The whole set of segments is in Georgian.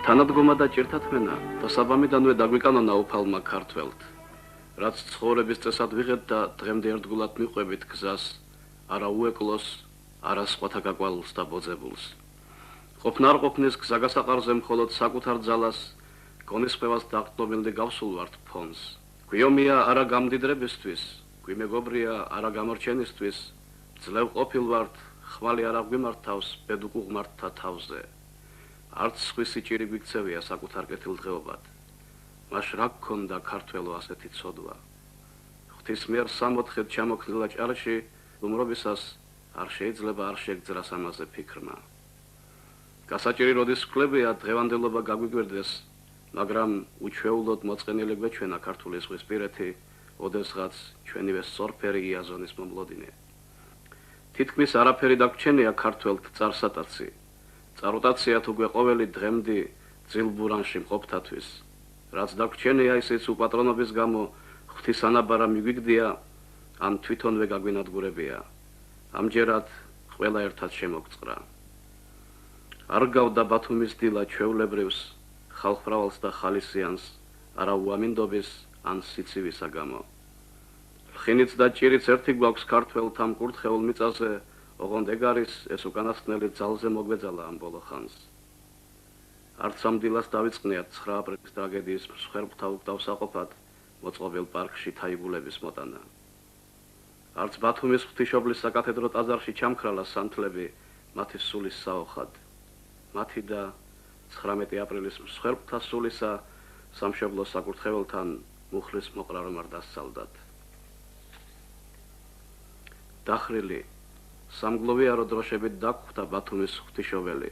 თანადგომა და ჭირთათმენა დასაბამიდანვე დაგვიკანონა უფალმა ქართველთ, რაც ცხოვრების წესად ვიღეთ და დღემდე ერთგულად მიყვებით გზას, არა უეკლოს, არა სხვათა გაკვალულს და ბოძებულს. ყოფნა არ ყოფნის გზაგასაყარზე მხოლოდ საკუთარ ძალას, გონისხმევას დაყრდნობილნი გავსულვართ ფონს. გვიომია არა გამდიდრებისთვის, გვიმეგობრია არა გამორჩენისთვის, ძლევ ყოფილვართ, ხმალი არა გვიმართავს ბედუკუღმართთა თავზე. არც სხვისი ჭირი გვიქცევია საკუთარ კეთილდღეობად. მას რა გქონდა ქართველო ასეთი ცოდვა. ღვთის მიერ სამოთხედ ჩამოქმნილა ჭარაში, უმრობისას არ შეიძლება არ შეგძრას ამაზე ფიქრმა. გასაჭირი როდის ვკლებია დღევანდელობა გაგვიგვერდეს, მაგრამ უჩვეულოდ მოწყენილი გვეჩვენა ქართული ზღვისპირეთი, ოდესღაც ჩვენივე სწორფერი იაზონის მომლოდინე. თითქმის არაფერი დაგვრჩენია ქართველთ წარსატაცი. წარუტაცია თუ გვეყოველი დღემდე ძილბურანში მყოფთათვის. რაც დაგვრჩენია ისიც უპატრონობის გამო ღვთის ანაბარა მიგვიგდია, ან თვითონვე გაგვინადგურებია. ამჯერად ყველა ერთად შემოგწყრა. არ გავდა ბათუმის დილა ჩვეულებრივს, ხალხმრავალს და ხალისიანს, არა უამინდობის ან სიცივისა გამო. ხინიც და ჭირიც ერთი გვაქვს ქართველთ ამ კურთხეულ მიწაზე, ოღონდ ეგ არის ეს უკანასკნელი ძალზე მოგვეძალა ამ ბოლო ხანს. არც ამ დილას დავიწყნიათ 9 აპრილის ტრაგედიის მსხვერპლთა უკდავსაყოფად მოწყობილ პარკში თაიგულების მოტანა. არც ბათუმის ღვთისმშობლის საკათედრო ტაძარში ჩამქრალა სანთლები მათი სულის საოხად. მათი და 19 აპრილის მსხვერპლთა სულისა სამშობლოს საკურთხეველთან მუხლის მოყრა რომ არ დასცალდათ. დახრილი სამგლოვიარო დროშებით დაგხვდა ბათუმის ღვთისმშობელი.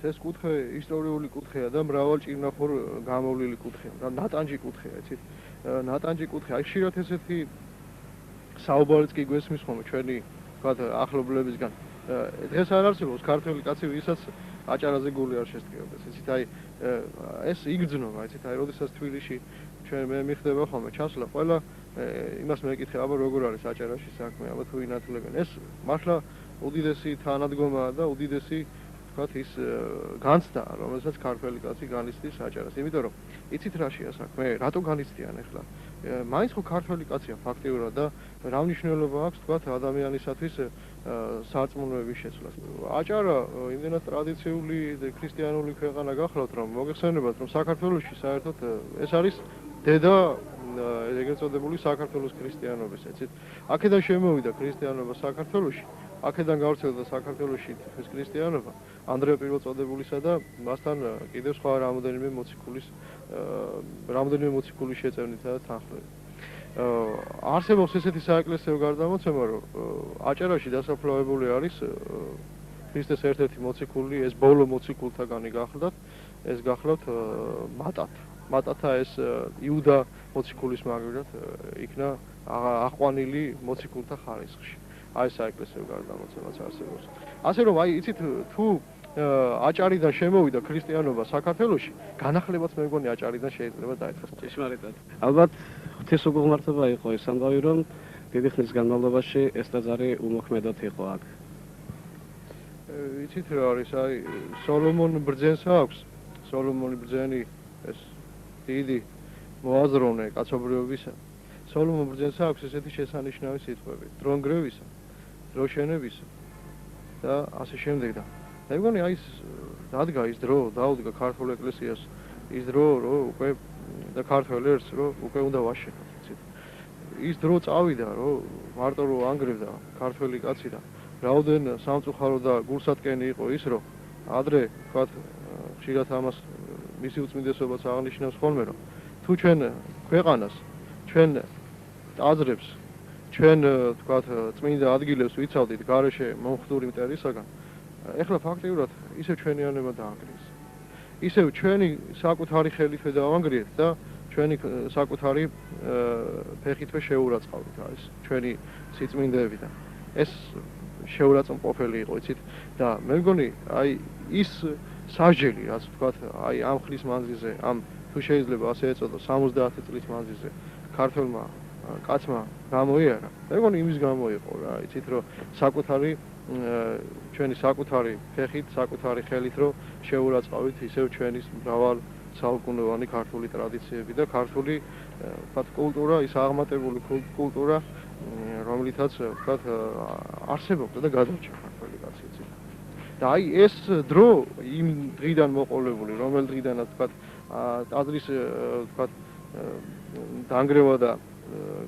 ეს კუთხე ისტორიული კუთხეა და მრავალჭირნახურ გამოვლილი კუთხეა და ნატანჯი კუთხეა, იცით? ნატანჯი კუთხე, აი ხშირად ესეთი საუბარიც კი გვესმის ხოლმე ჩვენი ვთქვათ ახლობლებისგან. დღეს არ არსებობს ქართველი კაცი, ვისაც აჭარაზე გული არ შესტკიოდეს. იცით, აი ეს იგრძნობა, იცით, აი როდესაც თბილისში ჩვენ მე მიხდება ხოლმე ჩასვლა, ყველა იმას მეკითხე, აბა როგორ არის აჭარაში საქმე, აბა თუ ინათლებენ. ეს მართლა უდიდესი თანადგომაა და უდიდესი ვთქვათ ის განცდა, რომელსაც ქართველი კაცი განიცდის აჭარას. იმიტომ რომ იცით რაშია საქმე, რატო განიცდიან ახლა? მაინც ხო ქართველი კაცია ფაქტიურად და რა მნიშვნელობა აქვს ვთქვათ ადამიანისათვის სარწმუნოების შეცვლას. აჭარა იმდენად ტრადიციული ქრისტიანული ქვეყანა გახლავთ, რომ მოგეხსენებათ, რომ საქართველოში საერთოდ ეს არის დედა ეგრეთ წოდებული საქართველოს ქრისტიანობის, იცით? აქედან შემოვიდა ქრისტიანობა საქართველოში. აქედან გავრცელდა საქართველოში ეს ქრისტიანობა ანდრია პირველწოდებულისა და მასთან კიდევ სხვა რამოდენიმე მოციქულის შეწევნითა და თანხლებით. არსებობს ესეთი საეკლესიო გარდამოცემა, რომ აჭარაში დასაფლავებული არის ქრისტეს ერთ-ერთი მოციქული, ეს ბოლო მოციქულთაგანი გახლდათ, ეს გახლავთ მატათა ეს იუდა მოციქულის მაგალითად იქნა აყვანილი მოციქულთა ხარისხში. აი საეკლესიო გარდამოცემაც არსებობს. ასე რომ აი იცით თუ აჭარიდან შემოვიდა ქრისტიანობა საქართველოში, განახლებაც მე მგონი აჭარიდან შეიძლება დაეწყოს. ჭიშმარიტად. ალბათ ღვთისმოღვაწეობა იყო ეს ამბავი, რომ დიდი ხნის განმავლობაში ეს ტაძარი უმოქმედოდ იყო აქ. იცით რა არის, აი სოლომონ ბრძენს აქვს, სოლომონი ბრძენი ეს დიდი მოაზროვნე კაცობრიობისა. სოლომონ ბრძენს აქვს ესეთი შესანიშნავი სიტყვები, დრონგრევისა, დროშენებისა და ასე შემდეგ და მე მგონი აი ეს დადგა ის დრო, დაუდგა ქართულ ეკლესიას ის დრო, რომ უკვე და ქართველ ერთს რომ უკვე უნდა ვაშენოთ, იცით? ის დრო წავიდა, რომ მარტო რომ ანგრევდა ქართველი კაცი და რაოდენ სამწუხარო და გულსატკენი იყო ის, რომ ადრე ვთქვათ ხშირად ამას მისი უწმინდესობაც აღნიშნავს ხოლმე, რომ თუ ჩვენ ქვეყანას, ჩვენ ტაძრებს, ჩვენ ვთქვათ წმინდა ადგილებს ვიცავდით გარეშე მომხდური მტერისაგან, ეხლა ფაქტიურად ისევ ჩვენიანება დაანგრიეს. ისევ ჩვენი საკუთარი ხელითვე დავანგრიეთ და ჩვენი საკუთარი ფეხითვე შეურაცხავთ ეს ჩვენი სიწმინდეები და ეს შეურაცხმყოფელი იყო, იცით? და მე მგონი აი ის სასჯელი, რაც ვთქვათ, აი ამ ხნის მანძილზე, ამ თუ შეიძლება ასე ეწოდოს 70 წლის მანძილზე ქართველმა კაცმა გამოიარა. მე მგონი იმის გამო იყო რა, იცით რომ საკუთარი ჩვენი საკუთარი ფეხით, საკუთარი ხელით რომ შეურაცხავით ისევ ჩვენის მრავალ საუკუნოვანი ქართული ტრადიციები და ქართული ვთქვათ კულტურა, ის აღმატებული კულტურა, რომლითაც ვთქვათ არსებობდა და გადარჩა ქართული კაცი იცით. და აი ეს დრო იმ დღიდან მოყოლებული, რომელ დღიდანაც ვთქვათ ტაძრის ვთქვათ დანგრევა და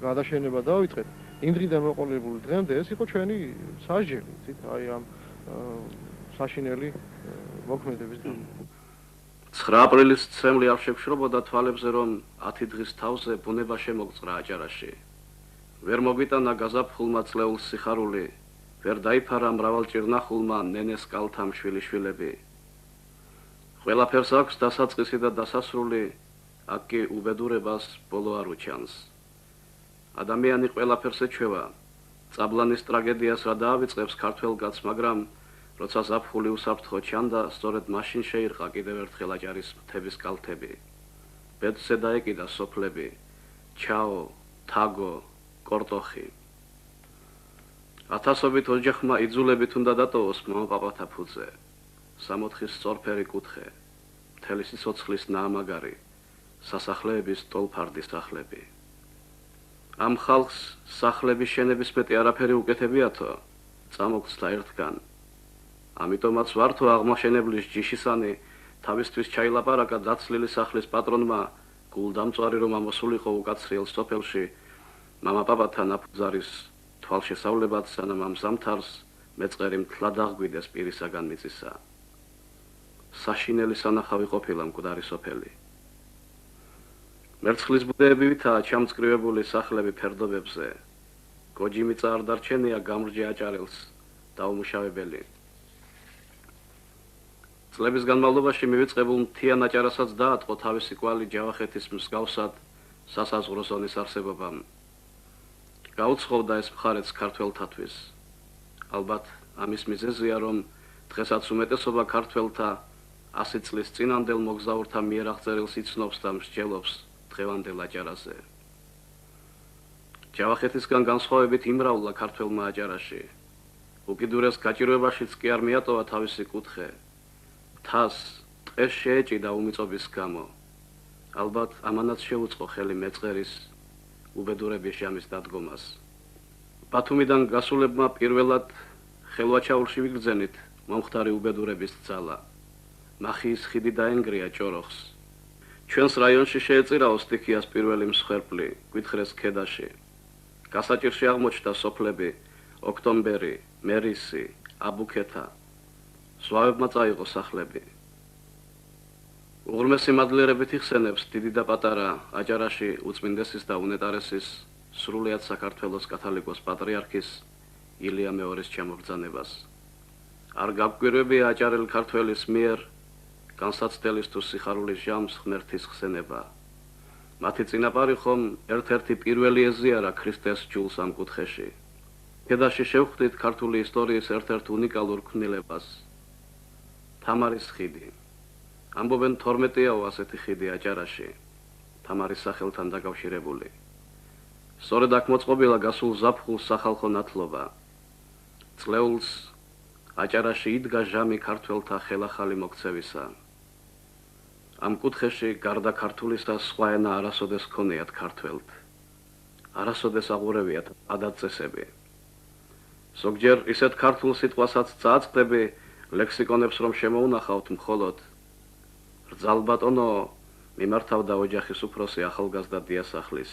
გადაშენება დავიწყეთ, იმ დღიდან მოყოლებული დღემდე ეს იყო ჩვენი სასჯელი, იცით, აი ამ საშინელი მოქმედების დრო. 9 აპრილის ცემლი არ შეგშრობოდა თვალებზე, რომ 10 დღის თავზე ბუნება შემოგწრა აჭარაში. ვერ მოგვიტანა გაზაფხულმა წლეულს სიხარული, ვერ დაიფარა მრავალჭირნახულმა ნენეს კალთა მშვილიშვილები. ყველაფერს აქვს დასაწყისი და დასასრული, აქ კი უბედურებას ბოლო არ უჩანს. ადამიანი ყველაფერს ეჩვევა, წაბლანის ტრაგედიას რა დაავიწყებს ქართველ კაცს, მაგრამ როცა ზაფხული უსაფრთხო ჩანდა, სწორედ მაშინ შეირყა კიდევ ერთხელ აჭარის მთების კალთები. ბედზე დაეკიდა სოფლები, ჩაო, თაგო, კორტოხი. ათასობით ოჯახმა იძულებით უნდა დატოვოს მამაპაპათა ფუძე. 64 სწორფერი კუთხე, მთელი სიცოცხლის ნაამაგარი, სასახლეების ტოლფარდი სახლები. ამ ხალხს სახლების შენების მეტი არაფერი უკეთებიათო, წამოგცდა ერთგან. ამიტომაც ვართო აღმაშენებლის ჯიშისანი თავისთვის ჩაილაპარაკა დაცლილი სახლის პატრონმა, გულდამწვარი რომ ამოსულიყო უკაცრიელ სოფელში, მამაპაპათა ნაფუძარის თვალშესავლებად, სანამ ამ ზამთარს მეწყერი მთლად აღგვიდეს პირისაგან მიწისა. საშინელი სანახავი ყოფილა მკვდარი სოფელი. მერცხლის ბუდეებივითაა ჩამწკრივებული სახლები ფერდობებზე. გოჯი მიწა არ დარჩენია გამრჯე აჭარელს დაუმუშავებელი. წლების განმავლობაში მივიწყებულ მთიან აჭარასაც დაატყო თავისი კვალი ჯავახეთის მსგავსად სასაზღვრო ზონის არსებობამ. გაუცხოვდა ეს მხარეც ქართველთათვის. ალბათ ამის მიზეზია, რომ დღესაც უმეტესობა ქართველთა 100 წლის წინანდელ მოგზაურთა მიერ აღწერილს იცნობს და მსჯელობს დღევანდელ აჭარაზე. ჯავახეთისგან განსხვავებით იმრავლა ქართველმა აჭარაში. უკიდურეს გაჭირვებაშიც კი არ მიატოვა თავისი კუთხე. თას ტყეს შეეჭიდა უმიწობის გამო. ალბათ ამანაც შეუწყო ხელი მეწყერის უბედურების ჟამის დადგომას. ბათუმიდან გასულებმა პირველად ხელვაჩაულში ვიგრძენით მომხდარი უბედურების ძალა. მახიის ხიდი დაენგრია ჭოროხს. ჩვენს რაიონში შეეწირაო სტიქიას პირველი მსხვერპლი, გვითხრეს ქედაში. გასაჭირში აღმოჩნდა სოფლები ოქტომბერი, მერისი, აბუქეთა. ზვავებმა წაიღო სახლები. უღრმესი მადლიერებით იხსენებს დიდი და პატარა აჭარაში უწმინდესის და უნეტარესის სრულიად საქართველოს კათოლიკოს პატრიარქის ილია მეორის ჩამობრძანებას. არ გაგკვირვებია აჭარელ ქართველის მიერ განსაცდელის თუ სიხარულის ჟამს ღმერთის ხსენება. მათი წინაპარი ხომ ერთ-ერთი პირველი ეზიარა ქრისტეს ჯულს ამ კუთხეში. ქედაში შევხვდით ქართული ისტორიის ერთ-ერთ უნიკალურ ქმნილებას. თამარის ხიდი. ამბობენ 12-აო ასეთი ხიდი აჭარაში, თამარის სახელთან დაკავშირებული. სწორედ აქ მოწყობილა გასულ ზაფხულს სახალხო ნათლობა. წლეულს აჭარაში იდგა ჟამი ქართველთა ხელახალი მოქცევისა. ამ კუთხეში გარდა ქართულისა სხვა ენა არასოდეს ქონიათ ქართველთ. არასოდეს აღურევიათ ადაწესები. ზოგჯერ ისეთ ქართულ სიტყვასაც წააწყდები, ლექსიკონებს რომ შემოუნახავთ მხოლოდ რძალბატონო მიმართავდა ოჯახის უფროსი ახალგაზრდა დიასახლის.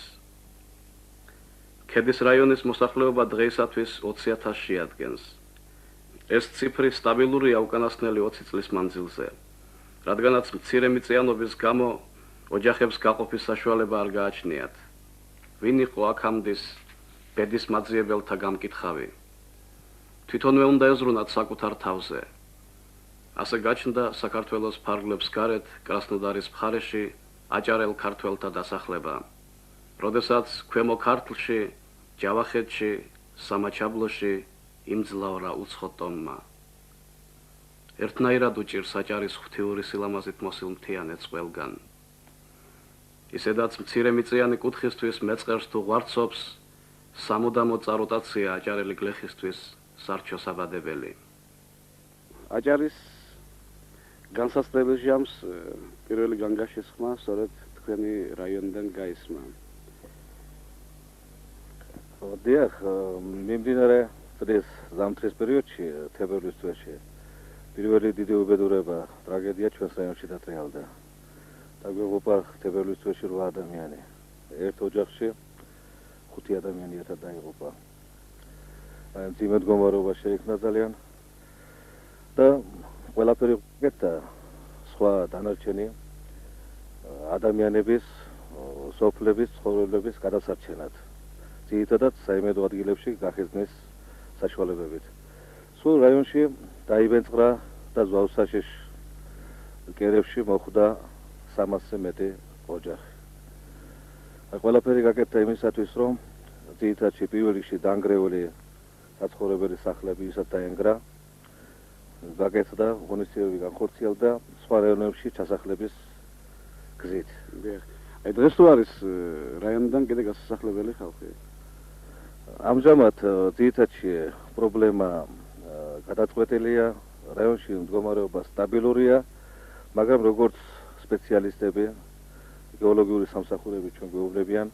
ქედის რაიონის მოსახლეობა დღეისათვის 20,000 შეადგენს. ეს ციფრი სტაბილურია უკანასკნელი 20 წლის მანძილზე. რადგანაც მცირე მიწიანობის გამო ოჯახებს გაყოფის საშუალება არ გააჩნიათ. ვინ იყო აქამდის ბედის მაძიებელთა გამკითხავი? თვითონვე უნდა ეზრუნათ საკუთარ თავზე. ასე გაჩნდა საქართველოს ფარგლებს გარეთ კრასნოდარის მხარეში აჭარელ ქართველთა დასახლება. როდესაც ქვემო ქართლში, ჯავახეთში, სამაჩაბლოში იმძლავრა უცხო ტომმა. ერთნაირად უჭირს აჭარის ღვთიური სილამაზით მოსილ მთიანეთს ყველგან. ისედაც მცირე მიწიანი კუთხისთვის მეწყერს თუ ღვარცობს, სამუდამო წაროტაცია აჭარელი გლეხისთვის სარჩო საბადებელი. აჭარის განსასწრებელ ჟამს პირველი განგაშესხმა სწორედ თქვენი რაიონიდან გაისმა. დიახ, მიმდინარე დღეს ზამთრის პერიოდში, თებერვლის თვეში, პირველი დიდი უბედურება, ტრაგედია ჩვენს რაიონში დატრიალდა. დაგვეღუპა თებერვლის თვეში 8 ადამიანი. ერთ ოჯახში 5 ადამიანი ერთად დაიღუპა. მძიმე მდგომარეობა შეიქმნა ძალიან და ყველაფერი გეტა სხვა დანარჩენი ადამიანების, სოფლების, ცხოვრების გადასარჩენად. ძირითადად საიმედო ადგილებში გახიზნის საშუალებებით. სულ რაიონში დაიბენწყრა და ზვავსაშიშ კერებში მოხვდა 300-ზე მეტი ოჯახი. ყველაფერი გაკეთდა იმისათვის, რომ ძირითადში პირველ რიგში დაანგრეული საცხოვრებელი სახლები ისად დაენგრა, გაკეთდა ღონისძიებები განხორციელდა სხვა რაიონებში ჩასახლების გზით. აი დღეს თუ არის რაიონიდან კიდე გასასახლებელი ხალხი? ამჟამად ძირითადში პრობლემა გადაწყვეტილია, რაიონში მდგომარეობა სტაბილურია, მაგრამ როგორც სპეციალისტები, გეოლოგიური სამსახურები ჩვენ გვეუბნებიან,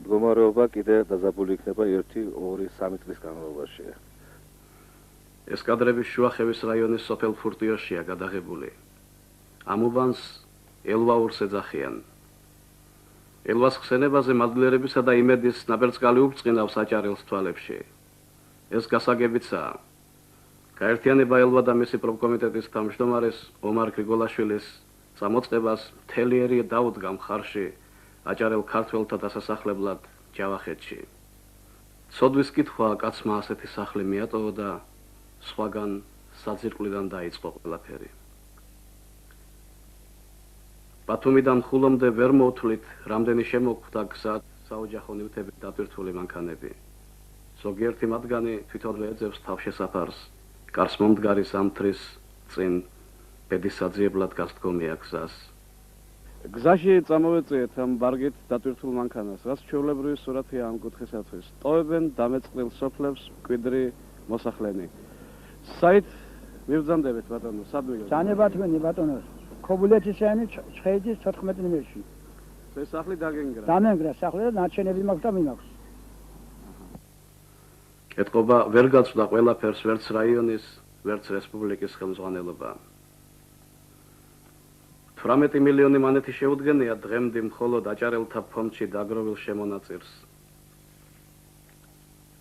მდგომარეობა კიდე დაზაბული იქნება 1-2-3 წლის განმავლობაში. ეს კადრები შუახევის რაიონის სოფელ ფურტიოშია გადაღებული. ამ უბანს ელვაურს ეძახიან. ელვას ხსენებაზე მადლიერებისა და იმედის ნაბერწკალი უბწყინავს აჭარელს თვალებში. ეს გასაგებიცაა. გაერთიანება ელვა და მისი პროფკომიტეტის თავმჯდომარეს ომარ გრიგოლაშვილის წამოწყებას მთელი დაუდგა მხარში აჭარელ ქართველთა დასასახლებლად ჯავახეთში. ცოდვის კითხვა კაცმა ასეთი სახლი მიატოვა და სხვაგან საძირკვლიდან დაიწყო ყველაფერი. ბათუმიდან ხულომდე ვერ მოუთვლით, რამდენი შემოგვხვდა გზა საოჯახო ნივთებით დატვირთული მანქანები. ზოგიერთი მათგანი თვითონვე ეძებს თავშესაფარს, კარს მომდგარი ზამთრის წინ ბედის საძიებლად გასდგომია გზას. გზაში წამოვეწიეთ ამ ბარგით დატვირთულ მანქანას, რაც ჩვეულებრივი სურათია ამ კუთხისათვის. ტოვებენ დამეწყრილ სოფლებს მკვიდრი მოსახლენი. საით მივბრძანდებით ბატონო, სად მიგეთ? ჯანებათმენი ბატონო, ქობულეთისიანი ჩხეიძის 14 ნომერში. ეს სახლი დაგენგრა. დამენგრა სახლი და ნარჩენები მაქვს და მიმაქვს. ეთყობა ვერ გაწვდა ყველაფერს ვერც რაიონის, ვერც რესპუბლიკის ხელმძღვანელობა. 18 მილიონი მონეტი შეუდგენია დღემდე მხოლოდ აჭარელთა ფონდში დაგროვილ შემონაწირს.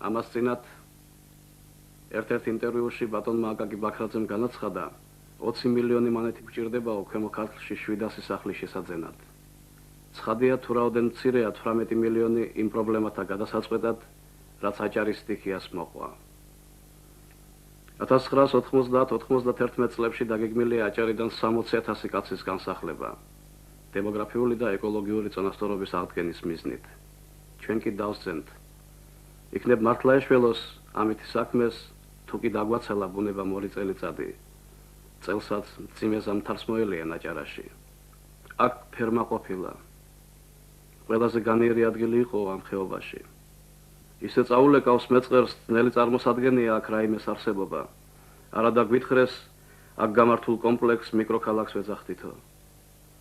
ამას წინათ ერთ-ერთ ინტერვიუში ბატონმა აკაკი ბაქრაძემ განაცხადა, 20 მილიონი მონეტი გჭირდებაო ქვემო ქართლში 700 სახლის შესაძენად. ცხადია თუ რაოდენ მცირეა 18 მილიონი იმ პრობლემათა გადასაწყვეტად, რაც აჭარის სტიქიას მოყვა. 1990-91 წლებში დაგეგმილია აჭარიდან 60,000 კაცის განსახლება, დემოგრაფიული და ეკოლოგიური წონასწორობის აღდგენის მიზნით. ჩვენ კი დავსცენთ. იქნებ მართლა ეშველოს ამითი საქმეს, თუ კი დაგვაცელა ბუნება მორი წელიწადი. წელსაც მძიმე ზამთარს მოელიან აჭარაში. აქ ფერმა ყოფილა. ყველაზე განიერი ადგილი იყო ამ ხეობაში. ისე წაულეკავს მეწყერს ძნელი წარმოსადგენია აქ რაიმეს არსებობა. არადა გვითხრეს, აქ გამართულ კომპლექს მიკროქალაქს ვეძახდითო.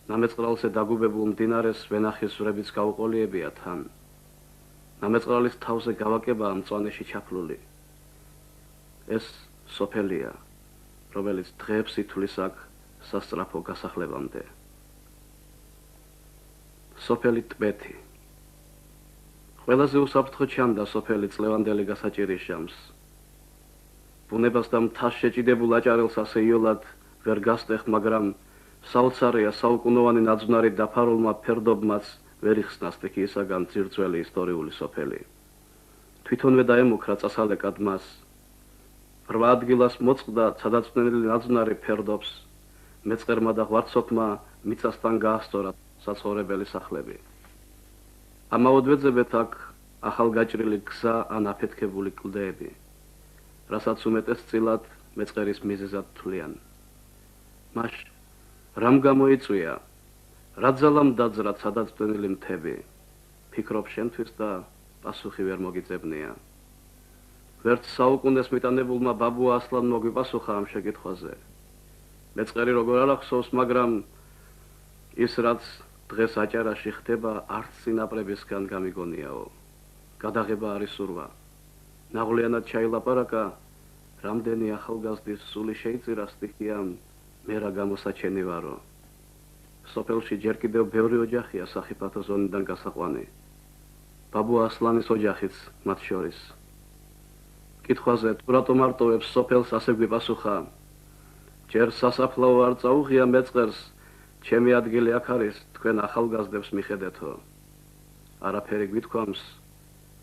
ნამეწყრალზე დაგუბებულ მდინარეს ვენახის ზვრებიც გაუყოლიებია თან. ნამეწყრალის თავზე გავაკება მწვანეში ჩაფლული. ეს სოფელია, რომელიც დღეებს ითვლის აქ სასწრაფო გასახლებამდე. სოფელი ტბეთი. ყველაზე უსაფრთხო ჩანდა სოფელი წლევანდელი გასაჭირის ჟამს. ბუნებას და მთას შეჭიდებულ აჭარელს ასე იოლად ვერ გასტეხ, მაგრამ საოცარია საუკუნოვანი ნაძვნარი დაფარულმა ფერდობმაც ვერ იხსნა სტიქიისაგან ძირძველი ისტორიული სოფელი. თვითონვე დაემუქრა წასალეკად მას. 8 ადგილას მოწყდა სადაწვნილი ნაძვნარი ფერდობს, მეწყერმა და ღვარცოფმა მიწასთან გაასწორა საცხოვრებელი სახლები. ამაოდვეძებეთ აქ ახალგაჭრილი გზა ან აფეთქებული კლდეები, რასაც უმეტესწილად მეწყერის მიზეზად თვლიან. მას რამ გამოიწვია რა ძალამ დაძრა სადაწვდენილი მთები, ფიქრობ შენთვის და პასუხი ვერ მოგიწებნია. ვერც საუკუნეს მიტანებულმა ბაბუა ასლან მოგვიპასუხა ამ შეკითხვაზე. მეწყერი როგორ არ ახსოვს, მაგრამ ის რაც დღეს აჭარაში ხდება, არც წინაპრებისგან გამიგონიაო. გადაღება არის სურვა. ნაღვლიანად ჩაილაპარაკა, რამდენი ახალგაზრდის სული შეიწირა სტიქიამ, მე რა გამოსაჩენი ვარო. სოფელში ჯერ კიდევ ბევრი ოჯახია სახიფათო ზონიდან გასაყვანი. ბაბუა ასლანის ოჯახიც მათ შორის. კითხვაზე თუ რატომ არტოვებს სოფელს ასე გვიპასუხა, ჯერ სასაფლაო არ წაუღია მეწყერს, ჩემი ადგილი აქ არის, თქვენ ახალგაზრდებს მიხედეთო. არაფერი გვითქვამს,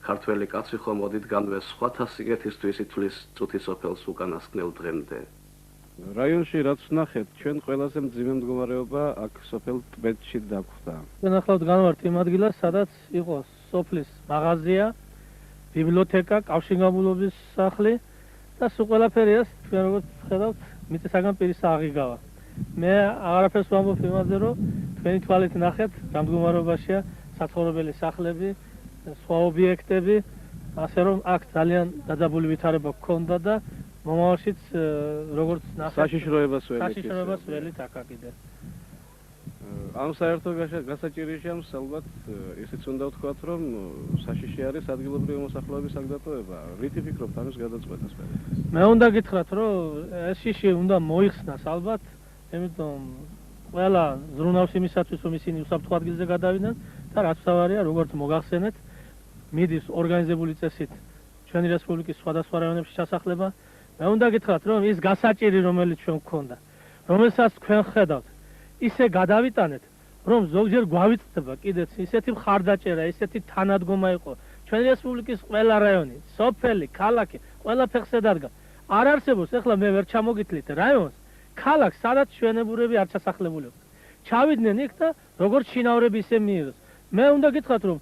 ქართველი კაცი ხომ ოდითგანვე სხვათა სიგეთისთვის ითვლის წუთი სოფელს უკანასკნელ დღემდე. რაიონში რაც ვნახეთ, ჩვენ ყველაზე მძიმე მდგომარეობა აქ სოფელ ტბეთში დაგვხვდა. ჩვენ ახლავთ განვართ იმ ადგილას, სადაც იყო სოფლის მაღაზია, ბიბლიოთეკა, კავშირგაბმულობის სახლი და სულ ყველაფერია, ჩვენ როგორც ხედავთ, მიწისაგან პირის აღიგავა. მე აღარაფერს ვამბობ იმაზე, რომ თქვენი თვალით ნახეთ, რა მდგომარეობაშია საცხოვრებელი სახლები, სხვა ობიექტები, ასე რომ აქ ძალიან დაძაბული ვითარება გქონდა და მომავალშიც როგორც ნახეთ, საშიშროებას ველით აქ კიდე. ამ საერთო გასაჭირიშე ალბათ ისიც უნდა ვთქვათ, რომ საშიში არის ადგილობრივი მოსახლეობის აქ-დატოვება. რითი ფიქრობთ ამის გადაწყვეტას? მე უნდა გითხრათ, რომ ეს შიში უნდა მოიხსნას ალბათ, იმიტომ ყველა ზრუნავს იმისათვის, რომ ისინი უსაფრთხო ადგილზე გადავიდნენ და რაც თავარია, როგორც მოგახსენეთ, მიდის ორგანიზებული წესით ჩვენი რესპუბლიკის სხვადასხვა რაიონებში ჩასახლება. მე უნდა გითხრათ, რომ ის გასაჭირი, რომელიც ჩვენ გქონდა, რომელსაც თქვენ ხედავთ, ისე გადავიტანეთ, რომ ზოგჯერ გვავიწყდება კიდეც ისეთი მხარდაჭერა, ისეთი თანადგომა იყო ჩვენი რესპუბლიკის ყველა რაიონი, სოფელი, ქალაქი, ყველა ფეხზე დადგა. არ არსებობს, ეხლა მე ვერ ჩამოგითვლით რაიონს, ქალაქს, სადაც ჩვენებურები არ ჩასახლებულებთ. ჩავიდნენ იქ და როგორც შინავრები ისე მიიღეს. მე უნდა გითხრათ, რომ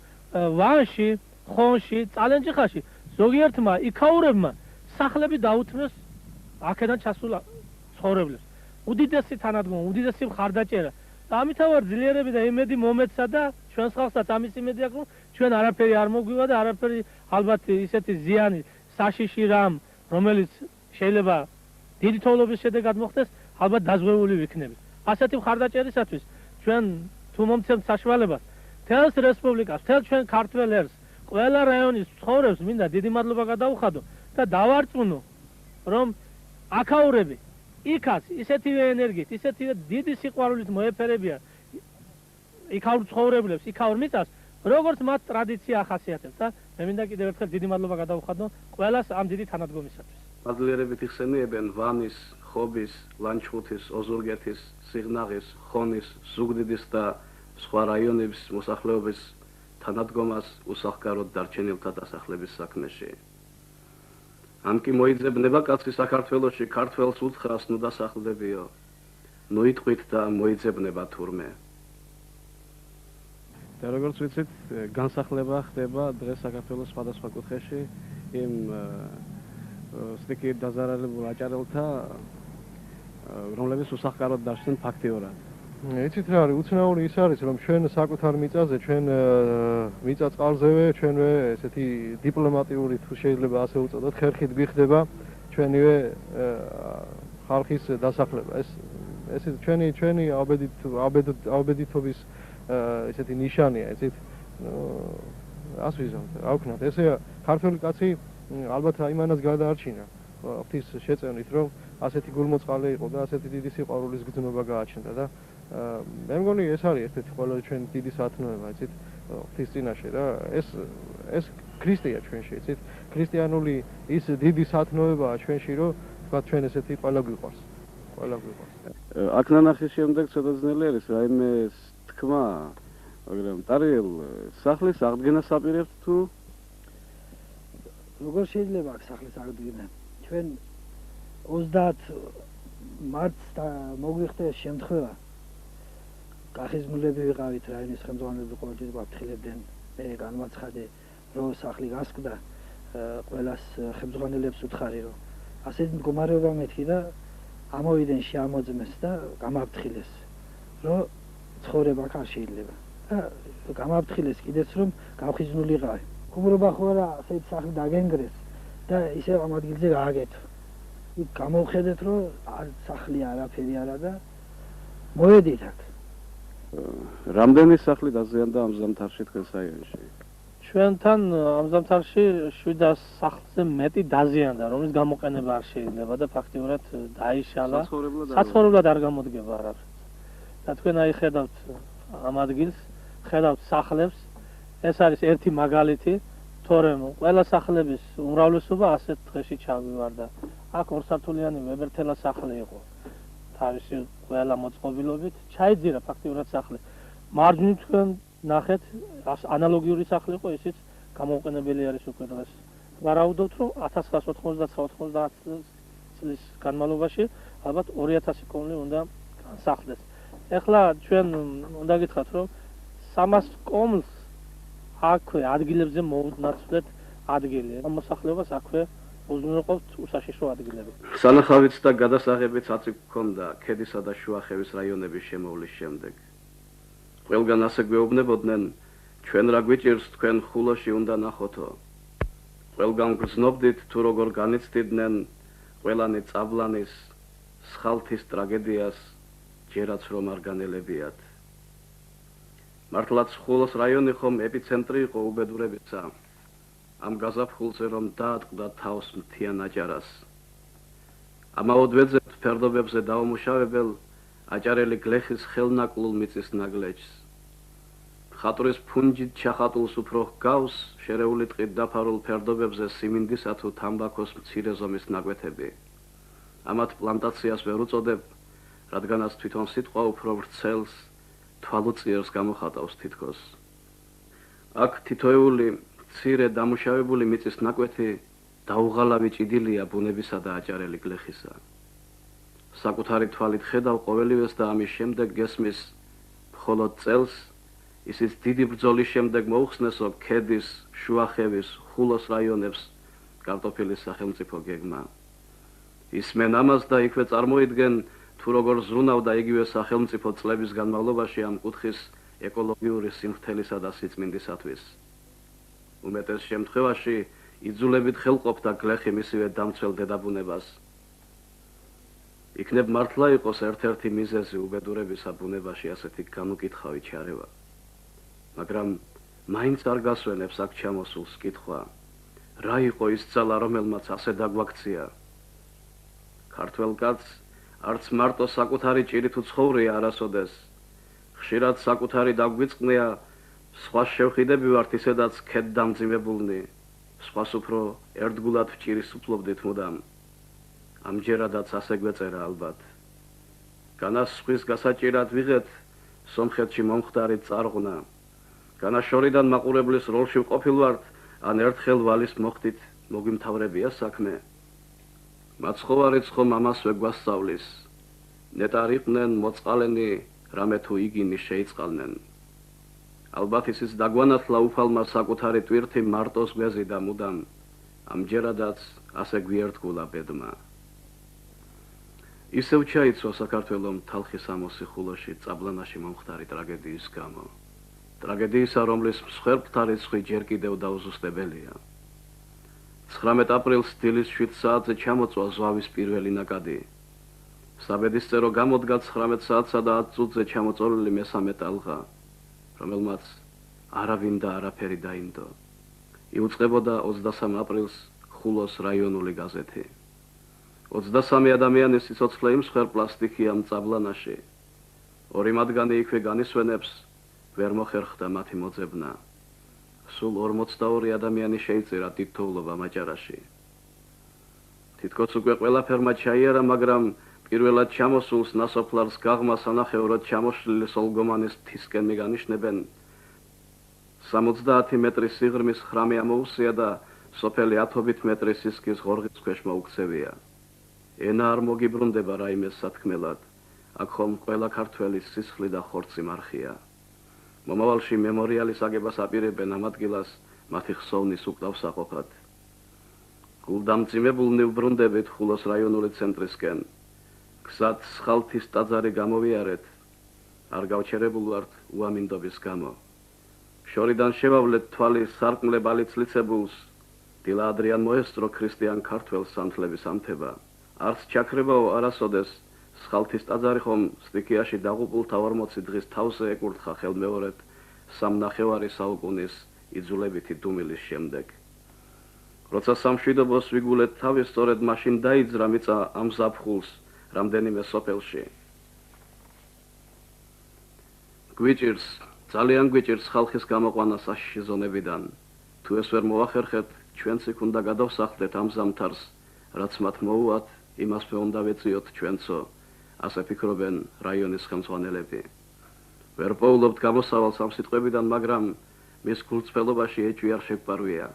ვანში, ხონში, წალენჯიხაში ზოგიერთმა იქაურებმა სახლები დაუთმეს აქედან ჩასულ ცხოვრებლებს. უდიდესი თანადგომა, უდიდესი მხარდაჭერა. და ამითავარ ძლიერები და იმედი მომეცა და ჩვენს ხალხსაც ამის იმედი აქვს, რომ ჩვენ არაფერი არ მოგვივა და არაფერი ალბათ ისეთი ზიანი, საშიში რამ, რომელიც შეიძლება დიდი თოვლობის შედეგად მოხდეს, ალბათ დაზღვეული ვიქნებით. ასეთი მხარდაჭერისათვის ჩვენ თუ მომცემთ საშუალებას, თელს რესპუბლიკას, თელ ჩვენ ქართველ ერს, ყველა რაიონის ცხოვრებს მინდა დიდი მადლობა გადავუხადო და დავარწმუნო, რომ აქაურები იქაც ისეთივე ენერგიით, ისეთივე დიდი სიყვარულით მოეფერებიან იქაურ ცხოვრებლებს, იქაურ მიწას, როგორც მათ ტრადიცია ახასიათებს და მე მინდა კიდევ ერთხელ დიდი მადლობა გადავუხადო ყველას ამ დიდი თანადგომისათვის. მადლიერებით იხსენიებენ ვანის, ხობის, ლანჩხუთის, ოზურგეთის, სიღნაღის, ხონის, ზუგდიდის და სხვა რაიონების მოსახლეობის თანადგომას უსახკაროდ დარჩენილთა დასახლების საქმეში. ამ კი მოიძებნება კაცი საქართველოში ქართველს უთხრას ნუ დასახლდებიო. ნუ იტყვით და მოიძებნება თურმე. და როგორც ვიცით, განსახლება ხდება დღეს საქართველოს სხვადასხვა კუთხეში იმ სტიქიით დაზარალებულ აჭარელთა, რომლებიც უსახკაროდ დარჩნენ ფაქტიურად. იცით რა არის, უცნაური ის არის, რომ ჩვენ საკუთარ მიწაზე, ჩვენ მიწა-წყალზევე, ჩვენვე ესეთი დიპლომატიური თუ შეიძლება ასე უწოდოთ, ხერხით გვიხდება ჩვენივე ხალხის დასახლება. ეს ჩვენი აბედითობის ესეთი ნიშანია, იცით? ასე ვიზამთ, რა ვქნათ, ესე ქართველი კაცი ალბათ იმანაც გადაარჩინა ღვთის შეწევნით, რომ ასეთი გულმოწყალე იყო და ასეთი დიდი სიყვარულის გრძნობა გააჩნდა და მე მგონი ეს არის ერთ-ერთი ყველაზე ჩვენ დიდი სათნოება, იცით, ღვთის წინაშე და ეს ქრისტეა ჩვენში, იცით? ქრისტიანული ის დიდი სათნოებაა ჩვენში, რომ თქვა ჩვენ ესეთი ყველა გვიყვარს. აქ ნანახის შემდეგ ცოტა ძნელი არის რაიმე თქმა, მაგრამ ტარიელ სახლის აღდგენას აპირებთ თუ როგორ შეიძლება აქ სახლის აღდგენა? ჩვენ 30 მარტს მოგვიხდა ეს შემთხვევა. კახიზმულები ვიყავით რაიონის ხელმძღვანელები ყოველთვის გვაფრთხილებდნენ. მე განვაცხადე, რომ სახლი გასკდა, ყველას ხელმძღვანელებს უთხარი, რომ ასეთი მდგომარეობა მეთქი და ამოვიდნენ შეამოძმეს და გამაფრთხილეს, რომ ცხოვრება აქ არ შეიძლება. და გამაფრთხილეს კიდეც რომ გავხიზნულიყავი. ხუმრობა ხო არა ასეთ სახლი დაგენგრეს და ისე ამ ადგილზე გააკეთო. იქ გამოვხედეთ რომ სახლი არაფერი არა და მოედით აქ. რამდენი სახლი დაზიანდა ამ ზამთარში თქვენ რაიონში? ჩვენთან ამ ზამთარში 700 სახლზე მეტი დაზიანდა, რომლის გამოყენება არ შეიძლება და ფაქტიურად დაიშალა. საცხოვრებლად არ გამოდგება არაფერი. და თქვენ აი ხედავთ ამ ადგილს, ხედავთ სახლებს, ეს არის ერთი მაგალითი, თორემ ყველა სახლების უმრავლესობა ასეთ დღეში ჩავივარდა. აქ ორსართულიანი ვებერთელა სახლი იყო. თავისი ყველა მოწყობილობით ჩაიძირა ფაქტიურად სახლი. მარჯვნივ თქვენ ნახეთ, ანალოგიური სახლი იყო, ისიც გამოუყენებელი არის უკვე დღეს. ვარაუდობთ, რომ 1999-90 წლის განმავლობაში ალბათ 2000 კომლი უნდა განსახლდეს. ეხლა ჩვენ უნდა გითხრათ, რომ 300 კომლს აქვე ადგილებზე მოუნაცვლეთ ადგილი. ამ მოსახლეობას აქვე უზრუნველყოფთ უსაშიშრო ადგილები. სანახავით და გადასაღებიც აწი გქონდა ქედისა და შუახევის რაიონების შემოვლის შემდეგ. ყველგან ასე გვეუბნებოდნენ, ჩვენ რა გვიჭირს თქვენ ხულოში უნდა ნახოთო. ყველგან გრძნობდით თუ როგორ განიცდიდნენ ყველანი წაბლანის სხალთის ტრაგედიას, ჯერაც რომ არ განელებიათ. მართლაც ხულოს რაიონი ხომ ეპიცენტრი იყო უბედურებისა. ამ გაზაფხულზე რომ დაატყდა თავს მთიან აჭარას. ამაოდ ვეძებთ ფერდობებზე დაუმუშავებელ აჭარელი გლეხის ხელნაკლულ მიწის ნაგლეჯს. ხატურის ფუნჯით ჩახატულს უფრო ჰგავს შერეული ტყით დაფარულ ფერდობებზე სიმინდისა თუ თამბაქოს მცირე ზომის ნაკვეთები. ამათ პლანტაციას ვერ უწოდებ, რადგანაც თვითონ სიტყვა უფრო ვრცელს თვალუწიერს გამოხატავს თითქოს. აქ თითოეული მცირე დამუშავებული მიწის ნაკვეთი დაუღალავი ჭიდილია ბუნებისა და აჭარელი გლეხისა. საკუთარი თვალით ხედავ ყოველივეს და ამის შემდეგ გესმის მხოლოდ წელს ისიც დიდი ბრძოლის შემდეგ მოუხსნესო ქედის, შუახევის, ხულოს რაიონებს კარტოფილის სახელმწიფო გეგმა. ისმენ ამას და იქვე წარმოიდგენ თუ როგორ ზრუნავდა იგივე სახელმწიფო წლების განმავლობაში ამ კუთხის ეკოლოგიური სიმართლისა და სიწმინდისათვის. უმეტეს შემთხვევაში იძულებით ხელყოფდა გლეხი მისივე დამცველ დედაბუნებას. იქნებ მართლა იყოს ერთ-ერთი მიზეზი უბედურებისა ბუნებაში ასეთი განუკითხავი ჩარევა. მაგრამ მაინც არ გასვენებს აქ ჩამოსულს კითხვა, რა იყო ის ძალა, რომელმაც ასე დაგვაქცია? ქართველ კაცს არც მარტო საკუთარი ჭირით უცხოვრია არასოდეს. ხშირად საკუთარი დაგვიწყნია, სხვა შევხიდები ვართ ისედაც ქედ დამძიმებულნი, სხვას უფრო ერთგულად ვჭირის უფლობდით მუდამ. ამჯერადაც ასე გვეწერა ალბათ. განას სხვის გასაჭირად ვიღეთ, სომხეთში მომხდარი წარღვნა. განა შორიდან მაყურებლის როლში ვყოფილვართ, ან ერთხელ ვალის მოხდით მოგვიმთავრებია საქმე. მაცხოვარიც ხომ ამასვე გვასწავლის. ნეტარიყვნენ მოწყალენი, რამე თუ იგინი შეიწყალნენ. ალბათ ისიც დაგვანათლა უფალმა საკუთარი ტვირთი მარტოს გვეზიდა მუდამ. ამჯერადაც ასე გვიერთგულა ბედმა. ისევ ჩაიცვა საქართველომ თალხის ამოსი ხულოში წაბლანაში მომხდარი ტრაგედიის გამო. ტრაგედიისა, რომლის მსხვერპლთა რიცხვი ჯერ კიდევ დაუზუსტებელია. 19 აპრილს დილის 7 საათზე ჩამოწვა ზვავის პირველი ნაკადი. საბედისწერო გამოდგა 19 საათსა და 10 წუთზე ჩამოწოლილი მესამე ტალღა, რომელმაც არავინ და არაფერი დაინდო. იუწყებოდა 23 აპრილს ხულოს რაიონული გაზეთი. 23 ადამიანის სიცოცხლე იმსხვერპლა სტიქია მწაბლანაში. 2 მათგანი იქვე განისვენებს, ვერ მოხერხდა მათი მოძებნა. სულ 42 ადამიანი შეიწირა დიდთოვლობა მაჭარაში. თითქოს უკვე ყველაფერმა ჩაიარა, მაგრამ პირველად ჩამოსულს ნასოფლარს გაღმა სანახევროდ ჩამოშლილი სოლგომანის მთისკენ მიგანიშნებენ. 70 მეტრის სიღრმის ხრამი ამოუსია და სოფელი 10 მეტრის სისქის ღორღის ქვეშ მოუქცევია. ენა არ მოგიბრუნდება რაიმეს სათქმელად, აქ ხომ ყველა ქართველის სისხლი და ხორცი მარხია. მომავალში მემორიალის აგებას აპირებენ ამ ადგილას მათი ხსოვნის უკდავსაყოფად. გულდამძიმებულნი ვბრუნდებით ხულოს რაიონული ცენტრისკენ. გზად სხალთის ტაძარი გამოვიარეთ, არ გავჩერებულ ვართ უამინდობის გამო. შორიდან შევავლეთ თვალის სარკმლებალი ცლიცებულს, დილა ადრიან მოესწრო ქრისტიან ქართველ სანთლების ამთება. არც ჩაქრებაო არასოდეს, სხალთის ტაძარი ხომ სტიქიაში დაღუპულთა 40 დღის თავზე ეკურთხა ხელმეორედ სამნახევარი საუკუნის იძულებითი დუმილის შემდეგ. როცა სამშვიდობოს ვიგულეთ თავის, სწორედ მაშინ დაიძრა მიწა ამ ზაფხულს რამდენიმე სოფელში. გვიჭირს, ძალიან გვიჭირს ხალხის გამოყვანა საშიში ზონებიდან. თუ ეს ვერ მოახერხეთ, ჩვენც იქ უნდა გადავსახლდეთ ამ ზამთარს, რაც მათ მოუვათ, იმასვე უნდა ვეწიოთ ჩვენცო, ასე ფიქრობენ რაიონის ხელმძღვანელები. ვერ პოულობთ გამოსავალს ამ სიტყვებიდან, მაგრამ მის გულწრფელობაში ეჭვი არ შეგვარვია.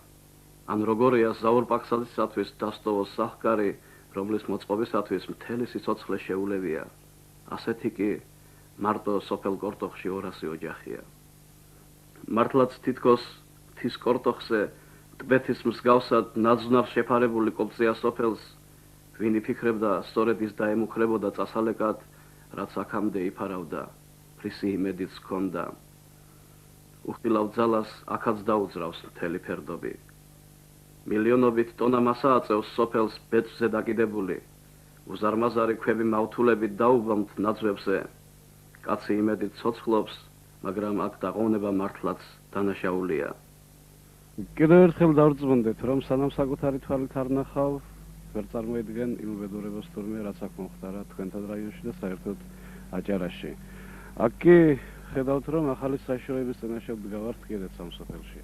ან როგორია ზაურპაქსალისათვის დასტოვოს სახკარი, რომლის მოწყობისათვის მთელი სიცოცხლე შეულებია. ასეთი კი მარტო სოფელ კორტოხში 200 ოჯახია. მართლაც თითქოს მთის კორტოხზე ტბეთის მსგავსად ნაძვნავს შეფარებული კოპწია სოფელს, ვინ იფიქრებდა სწორედ ის დაემუქრებოდა წასალეკად, რაც აქამდე იფარავდა, ფრისი იმედიც ჰქონდა. უხილავ ძალას აქაც დაუძრავს მთელი ფერდობი. მილიონობით ტონა მასა აწევს სოფელს ბეწვზე დაკიდებული. უზარმაზარი ქვები მავთულებით დაუბამთ ნაძვებზე. კაცი იმედით ცოცხლობს, მაგრამ აქ დაყოვნება მართლაც დანაშაულია. კიდევ ერთხელ დავრწმუნდეთ, რომ სანამ საკუთარი თვალით არ ნახავ, ვერ წარმოიდგენ იმ უბედურებას თურმე, რაც აქ მომხდარა თქვენთან რაიონში და საერთოდ აჭარაში. აქ კი ხედავთ, რომ ახალი საშუალების წინაშე ვდგავართ კიდეც ამ სოფელში.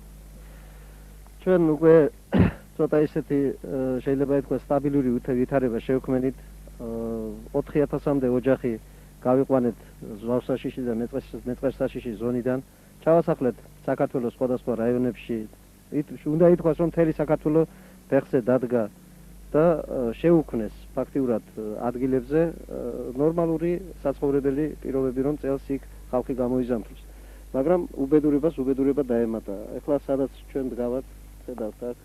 ჩვენ უკვე ცოტა ისეთი შეიძლება ითქვას სტაბილური ვითარება შევქმნით. 4000-მდე ოჯახი გავიყვანეთ ზვავსაშიში და მეწყერსაშიში ზონიდან. ჩავასახლეთ საქართველოს სხვადასხვა რაიონებში. უნდა ითქვას, რომ მთელი საქართველო ფეხზე დადგა და შეუქმნეს ფაქტიურად ადგილებზე ნორმალური საცხოვრებელი პირობები, რომ წელს იქ ხალხი გამოიზამთროს. მაგრამ უბედურება დაემატა. ეხლა სადაც ჩვენ დგავართ, ხედავთ აქ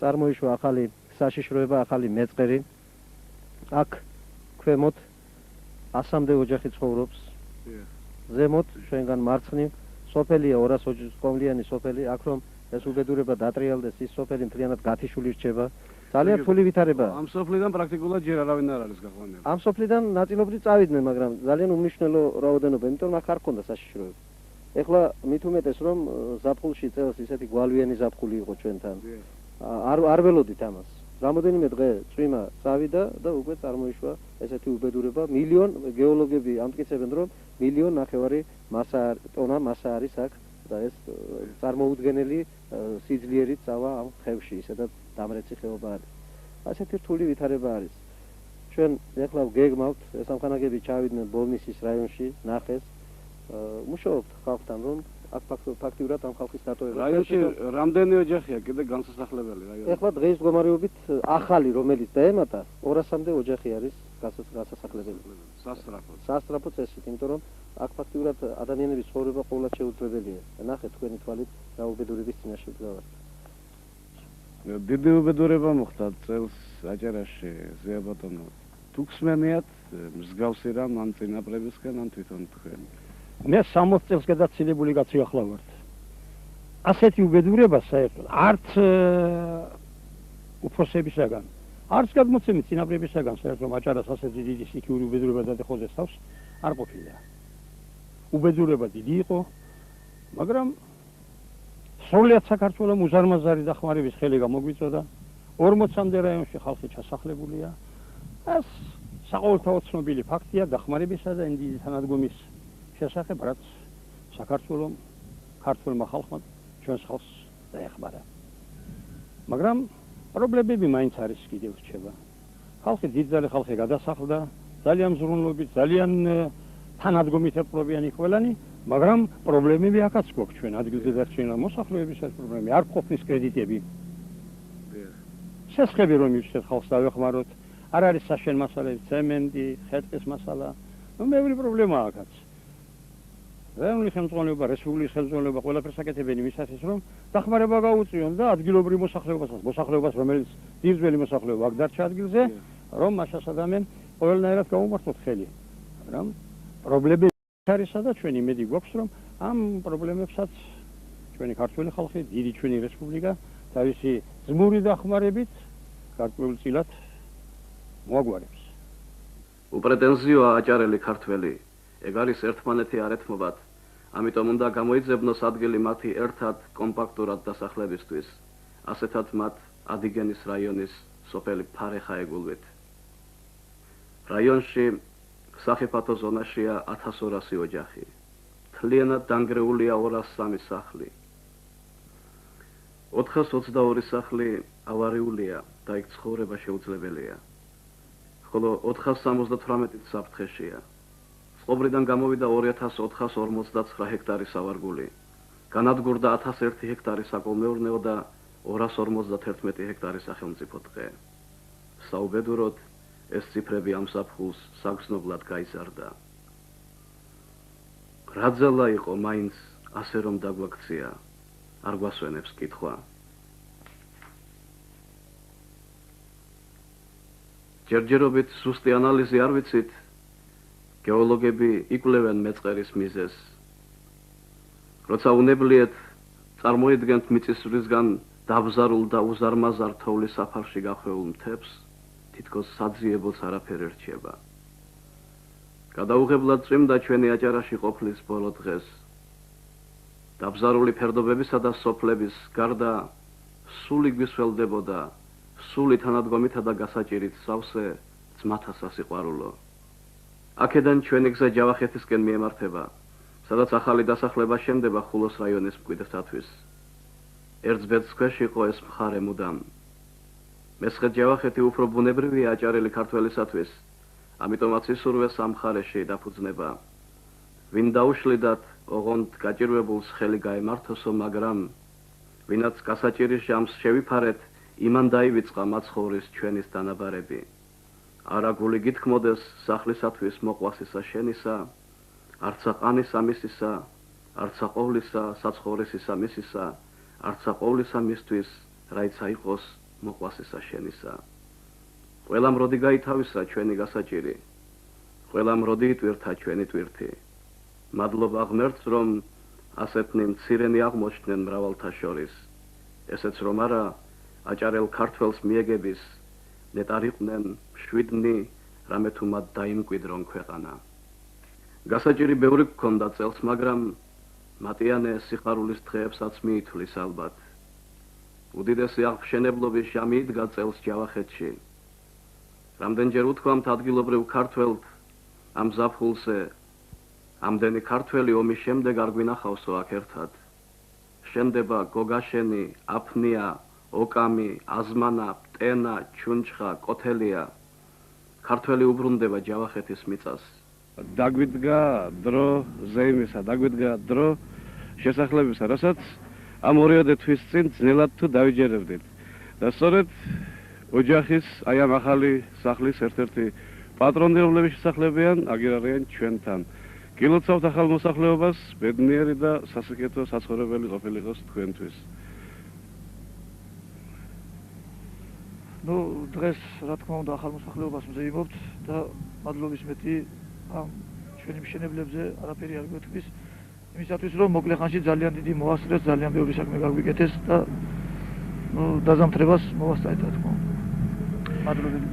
წარმოიშვა ახალი საშიშროება, ახალი მეწყერი. აქ ქვემოთ 100-მდე ოჯახი ცხოვრობს. ზემოთ ჩვენგან მარცხნივ სოფელია 200 კომლიანი სოფელი, აქ რომ ეს უბედურება დატრიალდეს, ის სოფელი მთლიანად გათიშული რჩება. ძალიან რთული ვითარებაა. ამ სოფლიდან პრაქტიკულად ჯერ არავინ არ არის გაყვანილი. ამ სოფლიდან ნაწილობრივ წავიდნენ, მაგრამ ძალიან უმნიშვნელო რაოდენობა, იმიტომ აქ არ ქონდა საშიშროება. ეხლა მით უმეტეს, რომ ზაფხულში წელს ისეთი გვალვიანი ზაფხული იყო ჩვენთან. არ ველოდით ამას. რამოდენიმე დღე წვიმა წავიდა და უკვე წარმოიშვა ესეთი უბედურება. გეოლოგები ამტკიცებენ, რომ 1,5 ტონა მასა არის აქ და ეს წარმოუდგენელი სიძლიერით წავა ამ ხევში, ისედაც დამრეცი ხეობა არის. ასეთი რთული ვითარება არის. ჩვენ ეხლა გეგმავთ, სამხანაგები ჩავიდნენ ბოლნისის რაიონში, ნახეს, მუშაობთ ხალხთან, რომ აქ ფაქტიურად ამ ხალხის დატოვება. რაიონში რამდენი ოჯახია კიდე განსასახლებელი რაიონი? ეხლა დღეს მდგომარეობით ახალი, რომელიც დაემატა, 200-მდე ოჯახი არის გასასახლებელი. სასწრაფო წესით, იმიტომ რომ აქ ფაქტიურად ადამიანების ცხოვრება ყოველად შეუძლებელია. ნახეთ თქვენი თვალით რა უბედურების წინაშე ვდგავართ. დიდი უბედურება მოხდა წელს აჭარაში, ზეაბატონო. თუ გსმენიათ მსგავსი რამ ამ წინაპრებისგან, ან თვითონ თქვენ? მე 60 წელს გადაცილებული კაცი ახლა ვარ. ასეთი უბედურება საერთოდ არც უფროსებისაგან, არც გადმოცემით წინაპრებისაგან, საერთოდ აჭარას ასეთი დიდი სიქიური უბედურება დადეხოდეს თავს არ ყოფილა. უბედურება დიდი იყო, მაგრამ სრულად საქართველოს უზარმაზარი დახმარების ხელი გამოგვიწოდა. 40-მდე რაიონში ხალხი ჩასახლებულია. ეს საყოველთაოდ ცნობილი ფაქტია დახმარებისა და დიდი თანადგომის შესახებ, რაც საქართველოს ქართველმა ხალხმა ჩვენს ხალხს დაეხმარა. მაგრამ პრობლემები მაინც არის კიდევ რჩება. ხალხი დიდძალი ხალხი გადასახლდა, ძალიან მზრუნვობით, ძალიან თანადგომით ეპყრობიანი ყველანი, მაგრამ პრობლემები აქაც გვაქვს ჩვენ ადგილზე დარჩენა მოსახლეობის პრობლემები, არ ყოფნის კრედიტები. შესხები რომ ივსეთ ხალხს დავეხმაროთ, არ არის საშენ მასალები, ცემენტი, ხე-ტყის მასალა, ბევრი პრობლემაა აქაც. რაიონული ხელმძღვანელობა, რესპუბლიკის ხელმძღვანელობა ყველაფერს აკეთებენ იმისათვის, რომ დახმარება გაუწიონ და ადგილობრივ მოსახლეობას, რომელიც ძირძველი მოსახლეობა აქ დარჩა ადგილზე, რომ მას ასადამენ ყველანაირად გაუმართოთ ხელი. მაგრამ პრობლემები არისა და ჩვენ იმედი გვაქვს, რომ ამ პრობლემებსაც ჩვენი ქართველი ხალხი, დიდი ჩვენი რესპუბლიკა თავისი ზმური დახმარებით გარკვეულწილად მოაგვარებს. უპრეტენზიოა აჭარელი ქართველი, ეგ არის ერთმანეთი არეთმობად, ამიტომ უნდა გამოიძებნოს ადგილი მათი ერთად კომპაქტურად დასახლებისთვის, ასეთად მათ ადიგენის რაიონის სოფელი ფარეხა ეგულვით. რაიონში სახიფათო ზონაშია 1200 ოჯახი, მთლიანად დანგრეულია 203 სახლი. 422 სახლი ავარიულია და იქ ცხოვრება შეუძლებელია. ხოლო 478 საფრთხეშია. წყობრიდან გამოვიდა 2459 ჰექტარი სავარგული. განადგურდა 1001 ჰექტარი საკოლმეურნეო და 251 ჰექტარი სახელმწიფო ტყე. საუბედუროდ ეს ციფრები ამ საფხულს საგრძნობლად გაიზარდა. რა ძალა იყო მაინც ასე რომ დაგვაქცია, არ გვასვენებს კითხვა. ჯერჯერობით სუსტი ანალიზი არ ვიცით, გეოლოგები იკვლევენ მეწყერის მიზეზს. როცა უნებლიეთ წარმოიდგენთ მიწისძვრისგან დაბზარულ და უზარმაზარ თოვლის საფარში გახვეულ მთებს, თითქოს საძიებოც არაფერი რჩება. გადაუღებლად წვიმდა ჩვენი აჭარაში ყოფლის ბოლო დღეს. დაბზარული ფერდობებისა და სოფლების გარდა სული გვისველდებოდა, სული თანადგომითა და გასაჭირით სავსე ძმათა სასიყვარულო. აქედან ჩვენი გზა ჯავახეთისკენ მიემართება, სადაც ახალი დასახლება შენდება ხულოს რაიონის მკვიდრთათვის. ერთბედს ქვეშ იყო ეს მხარე მუდამ. მესხეთ ჯავახეთი უფრო ბუნებრივია აჭარელი ქართველისათვის, ამიტომაც ისურვეს ამ მხარეში დაფუძნება. ვინ დაუშლიდათ, ოღონდ გაჭირვებულს ხელი გაემართოსო, მაგრამ ვინაც გასაჭირის ჟამს შევიფარეთ, იმან დაივიწყა მაცხოვრის ჩვენის დანაბარები. არა გული გითქმოდეს სახლისათვის მოყვასისა შენისა, არცა ყანისა მისისა, არცა ყოვლისა საცხოვრისისა მისისა, არცა ყოვლისა მისთვის, რაიცა იყოს მოყვასისა შენისა. ყველამ როდი გაითავისა ჩვენი გასაჭირი, ყველამ როდი იტვირთა ჩვენი ტვირთი. მადლობა ღმერთს, რომ ასეთნი მცირენი აღმოჩნდნენ მრავალთა შორის, ესეც რომ არა აჭარელ ქართველს მიეგების, ნეტარიყვნენ მშვიდნი, რამე თუ მათ დაიმკვიდრონ ქვეყანა. გასაჭირი ბევრი გქონდა წელს, მაგრამ მატიანე სიხარულის დღეებსაც მიითვლის ალბათ. უდიდესი აღმშენებლობის ჟამი იდგა წელს ჯავახეთში. რამდენჯერ უთქვამთ ადგილობრივ ქართველთ ამ ზაფხულზე, ამდენი ქართველი ომის შემდეგ არ გვინახავსო აქ ერთად. შენდება გოგაშენი, აფნია, ოკამი, აზმანა, პტენა, ჩუნჩხა, კოთელია. ქართველი უბრუნდება ჯავახეთის მიწას. დაგვიდგა დრო ზეიმისა, დაგვიდგა დრო შესახლებისა, რასაც ამ 2 თვის წინ ძნელად თუ დავიჯერებდით. და სწორედ ოჯახის, აი ამ ახალი სახლის ერთ-ერთი პატრონი, რომლებიც შესახლებიან, აგერ არიან ჩვენთან. გილოცავთ ახალ მოსახლეობას, ბედნიერი და სასიკეთო საცხოვრებელი ყოფილიყოს თქვენთვის. დღეს რა თქმა უნდა ახალ მოსახლეობას მზეიმობთ და მადლობის მეტი ამ ჩვენი მშენებლებზე არაფერი არ გვეთქვის, იმისათვის რომ მოკლე ხანში ძალიან დიდი მოასწრეს, ძალიან ბევრი საქმე გაგვიკეთეს და დაზამთრებას მოვასწრეთ რა თქმა უნდა. მადლობელი.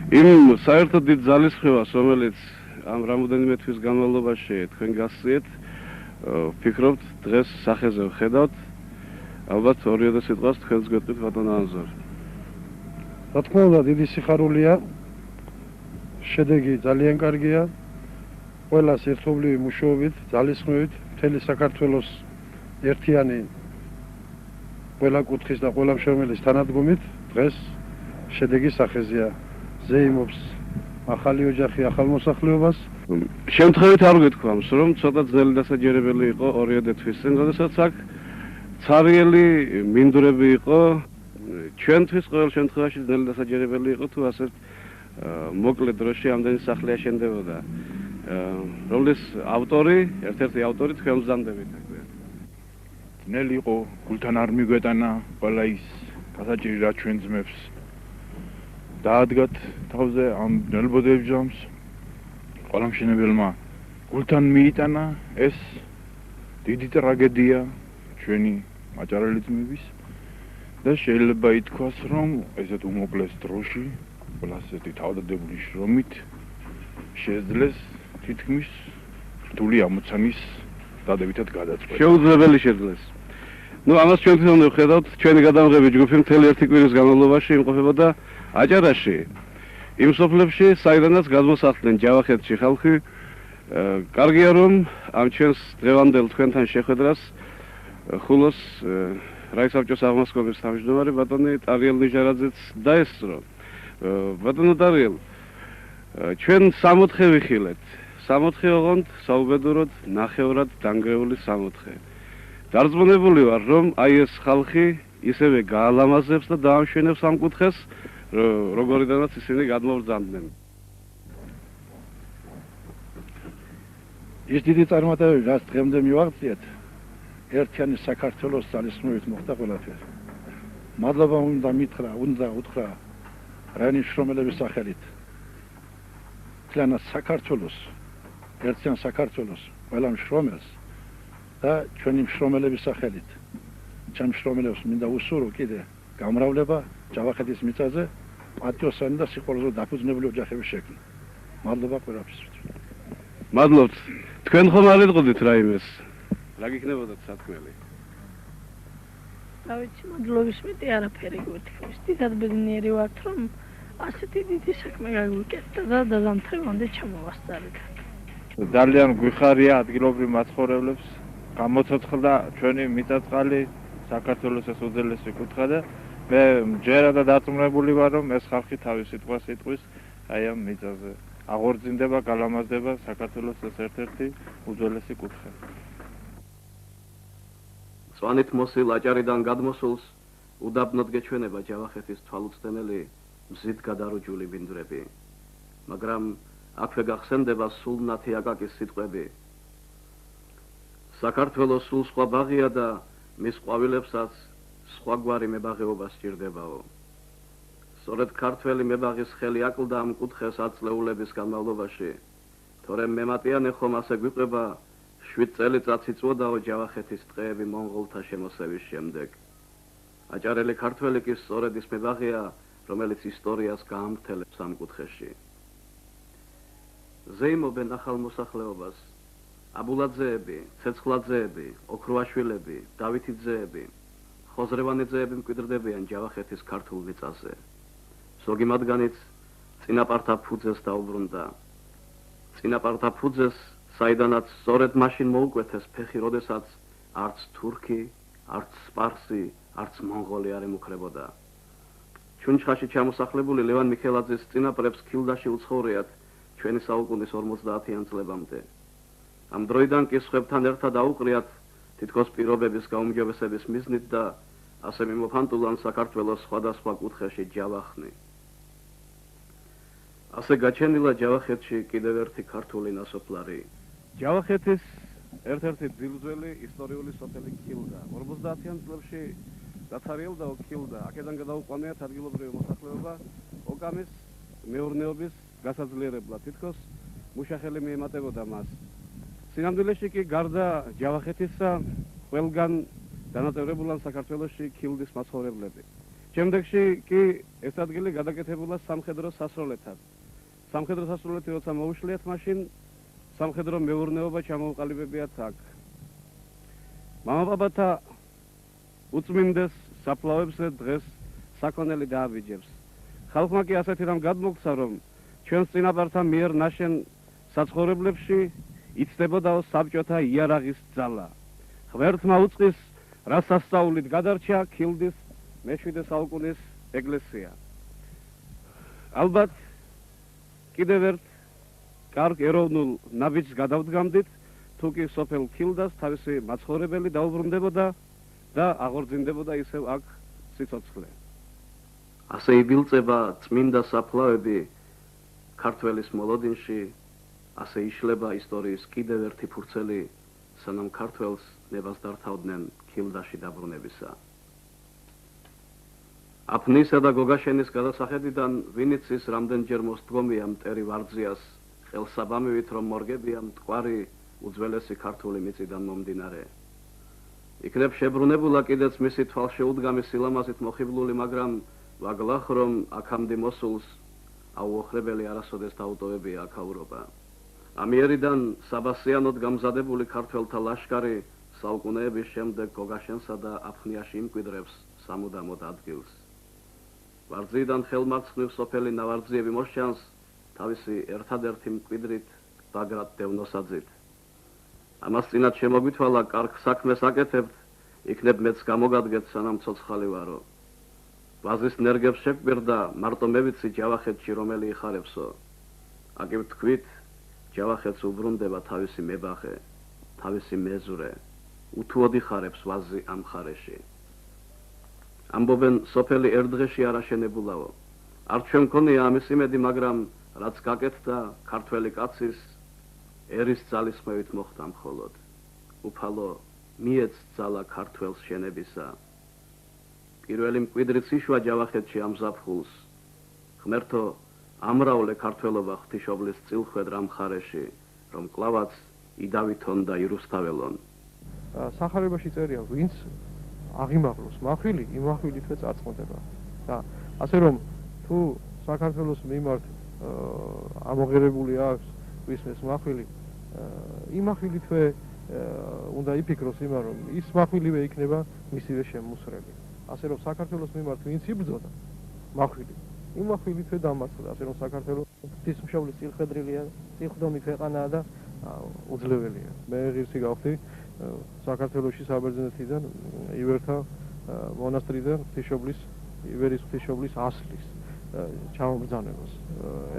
იმ საერთოდ დიდ ძალისხმევას, რომელიც ამ რამოდენიმე თვის განმავლობაში თქვენ გასწიეთ, ვფიქრობთ დღეს სახეზე ვხედავთ. ალბათ 2 სიტყვას თქვენს გვეტყვით ბატონო ანზორ. რა თქმა უნდა დიდი სიხარულია, შედეგი ძალიან კარგია, ყველას ერთობლივი მუშაობით, ძალისხმევით, მთელი საქართველოს ერთიანი ყველა კუთხის და ყველა მშრომელის თანადგომით დღეს შედეგი სახეზეა. ზეიმობს ახალი ოჯახი ახალ მოსახლეობას. შემთხვევით არ გეთქვამს, რომ ცოტა ძნელი დასაჯერებელი იყო 2 თვის წინ, როდესაც აქ ცარიელი მინდვრები იყო, ჩვენთვის ყოველ შემთხვევაში ძნელი დასაჯერებელი იყო თუ ასეთ მოკლე დროში ამდენი სახლი აშენდებოდა, რომლის ავტორი, ერთ-ერთი ავტორი თქვენ მზამდებით. ძნელი იყო, გულთან არ მიგვეტანა ყველა ის გასაჭირი რაც ჩვენ ძმებს დაადგათ თავზე ამ ძნელბოდებს ჟამს, ყველა მშენებელმა გულთან მიიტანა ეს დიდი ტრაგედია ჩვენი აჭარელი ძმების და შეიძლება ითქვას, რომ ესეთ უმოკლეს დროში ყველას ესეთი თავდადებული შრომით შეძლეს თითქმის რთული ამოცანის დადებითად გადაწყვეტა. შეუძლებელი შეძლეს. ნუ ამას ჩვენთვის უნდა ვხედავთ, ჩვენი გადამღები ჯგუფი მთელი ერთი კვირის განმავლობაში იმყოფებოდა აჭარაში. იმ სოფლებში, საიდანაც გადმოსახლდნენ ჯავახეთში ხალხი, კარგია რომ ამ ჩვენს დღევანდელ თქვენთან შეხვედრას ხულოს რაისაბჭოს აღმასკომის თავმჯდომარე ბატონი ტარიელ ნიჟარაძეც დაესწრო. ბატონო ტარიელ, ჩვენ 60 ვიხილეთ. 60 ოღონდ საუბედუროდ ნახევრად დანგრეული 60. დარწმუნებული ვარ, რომ აი ეს ხალხი ისევე გაალამაზებს და დაამშვენებს ამ კუთხეს, როგორიდანაც ისინი გადმოვბრძანდნენ. ის დიდი წარმატებები, რაც დღემდე მივაღწიეთ, ერთიანი საქართველოს ძალისხმევით მოხდა ყველაფერი. მადლობა უნდა უთხრა რაინის შრომელების სახელით. მთლიანად საქართველოს, ერთიან საქართველოს, ყველა მშრომელს და ჩვენი მშრომელების სახელით. ჩემ მშრომელებს მინდა უსურო კიდე გამრავლება ჯავახეთის მიწაზე, პატრიოტიზმი და სიყვარულზე დაფუძნებული ოჯახების შექმნა. მადლობა ყველაფრისთვის. მადლობთ. თქვენ ხომ არ ეტყოდით რაიმეს? რა გიქნებოდათ სათქმელი? დავიცი, მადლობის მეტი არაფერი გვეთქვის. დიდად ბედნიერი ვართ, რომ ასეთი დიდი საქმე გაგვიკეთდა და დაზამთრებამდე ჩამოვასწარეთ. ძალიან გვიხარია ადგილობრივ მაცხოვრებლებს გამოცოცხლდა ჩვენი მიწა-წყალი საქართველოს ეს უძველესი კუთხე და მე მჯერა და დარწმუნებული ვარ, რომ ეს ხალხი თავის სიტყვას იტყვის აი ამ მიწაზე. აღორძინდება, გალამაზდება საქართველოს ეს ერთ-ერთი უძველესი კუთხე. წვანით მოსილ აჭარიდან გადმოსულს უდაბნოდ გეჩვენება ჯავახეთის თვალუწვდენელი მზით გადარუჯული ბინდვრები. მაგრამ აქვე გახსენდება სულ ნათი აკაკის სიტყვები. საქართველოს სულ სხვა ბაღია და მის ყვავილებსაც სხვაგვარი მებაღეობა სჭირდებაო. სწორედ ქართველი მებაღის ხელი აკლდა ამ კუთხეს აწლეულების განმავლობაში, თორემ მემატიანე ხომ ასე გვიყვება 7 წელიწადს იწვოდაო ჯავახეთის ტყეები მონღოლთა შემოსევის შემდეგ. აჭარელი ქართველი კი სწორედ ის მებაღია, რომელიც ისტორიას გაამრთელებს ამ კუთხეში. ზეიმობენ ახალ მოსახლეობას, აბულაძეები, ცეცხლაძეები, ოქროაშვილები, დავითიძეები, ხოზრევანიძეები მკვიდრდებიან ჯავახეთის ქართულ მიწაზე. ზოგი მათგანიც წინაპართა ფუძეს დაუბრუნდა. წინაპართა ფუძეს, საიდანაც სწორედ მაშინ მოუკვეთეს ფეხი, როდესაც არც თურქი, არც სპარსი, არც მონღოლი არ ემუქრებოდა. ჩუნჩხაში ჩამოსახლებული ლევან მიხელაძის წინაპრებს ქილდაში უცხოვრიათ ჩვენი საუკუნის 50-იან წლებამდე. ამ დროიდან კი სხვებთან ერთად აუყრიათ თითქოს პირობების გაუმჯობესების მიზნით და ასე მიმოფანტულან საქართველოს სხვადასხვა კუთხეში ჯავახნი. ასე გაჩენილა ჯავახეთში კიდევ ერთი ქართული ნასოფლარი. ჯავახეთის ერთ-ერთი ძილძველი ისტორიული სოფელი ქილდა. 50-იან წლებში დათარიელდა ქილდა. აქედან გადაუყვანიათ ადგილობრივი მოსახლეობა ოკამის მეურნეობის გასაძლიერებლად. თითქოს მუშახელი მიემატებოდა მას. სინამდვილეში კი გარდა ჯავახეთისა ყველგან დანაწევრებულან საქართველოში ქილდის მაცხოვრებლები. შემდეგში კი ეს ადგილი გადაკეთებულა სამხედრო სასროლეთად. სამხედრო სასროლეთი როცა მოუშლიათ, მაშინ სამხედრო მეურნეობა ჩამოუყალიბებიათ აქ. მამაპაპათა უწმინდეს საფლავებზე დღეს საქონელი დააბიჯებს. ხალხმა კი ასეთი რამ გადმოგცა, რომ ჩვენს წინაპართა მიერ ნაშენ საცხოვრებლებში იცდებოდაო საბჭოთა იარაღის ძალა. ღმერთმა უწყის, რა სასწაულით გადარჩა ქილდის მე-7 საუკუნის ეკლესია. ალბათ კიდევ ერთ კარგ ეროვნულ ნაბიჯს გადავდგამდით, თუ კი სოფელ ქილდას თავისი მაცხოვრებელი დაუბრუნდებოდა და აღორძინდებოდა ისევ აქ სიცოცხლე. ასე იბილწება წმინდა საფლავები ქართველის მოლოდინში, ასე იშლება ისტორიის კიდევ ერთი ფურცელი, სანამ ქართველს ნებას დართავდნენ ქილდაში დაბრუნებისა. აფნისა და გოგაშენის გადასახედიდან ვინიცის რამდენჯერ მოსდგომია მტერი ვარძიას ხელსაბამივით რომ მორგებია მტკვარი უძველესი ქართული მიწიდან მომდინარე. იქნებ შებრუნებულა კიდეც მისი თვალშეუდგამი სილამაზით მოხიბლული, მაგრამ ვაგლახ რომ აქამდე მოსულს აუოხრებელი არასოდეს დაუტოვებია აქაურობა. ამიერიდან საბასიანოდ გამზადებული ქართველთა ლაშქარი საუკუნეების შემდეგ გოგაშენსა და აფხნიაში იმკვიდრებს სამუდამოდ ადგილს. ვარძიდან ხელმარცხნივ სოფელი ნავარძიები მოსჩანს თავისი ერთადერთი მკვიდრით ბაგრატ დევნოსაძით. ამას წინათ შემოგვითვალა კარგ საქმეს აკეთებთ, იქნებ მეც გამოგადგეთ სანამ ცოცხალი ვარო. ვაზის ნერგებს შეგვირდა მარტო მე ვიცი ჯავახეთში რომელი იხარებსო. აკი ვთქვით ჯავახეთს უბრუნდება თავისი მებაღე, თავისი მეზურე, უთუოდ იხარებს ვაზი ამ ხარეში. ამბობენ სოფელი ერთ დღეში არ აშენებულაო. არ ჩვენ მქონია ამის იმედი, მაგრამ რაც გაკეთდა ქართველი კაცის ერის ძალისხმევით მოხდა მხოლოდ. უფალო მიეც ძალა ქართველს შენებისა. პირველი მკვიდრიც იშვა ჯავახეთში ამ ზაფხულს. ღმერთო ამრავლე ქართველობა ღვთისმშობლის წილხვედ რამ ხარეში, რომ კლავაც იდავითონ და ირუსთაველონ. სახარებაში წერია, ვინც აღიმაღლოს მახვილი, იმახვილითვე წარწმდება. და ასე რომ თუ საქართველოს მიმართ ამოღერებული აქვს ვისმეს მახვილი, იმახვილითვე უნდა იფიქროს იმან, რომ ის მახვილივე იქნება მისივე შემოსრელი. ასე რომ საქართველოს მიმართ ვინც იბრძოდა მახვილი, იმახვილითვე დამარცხდა. ასე რომ საქართველოს ღვთისმშობლის წილხვედრილია, წილხვდომი ქვეყანაა და უძლებელია. მე ღირსი გავხდი საქართველოში საბერძნეთიდან ივერთა მონასტრიდან ღვთისმშობლის ივერის ღვთისმშობლის ასლის ჩამობრძანებას.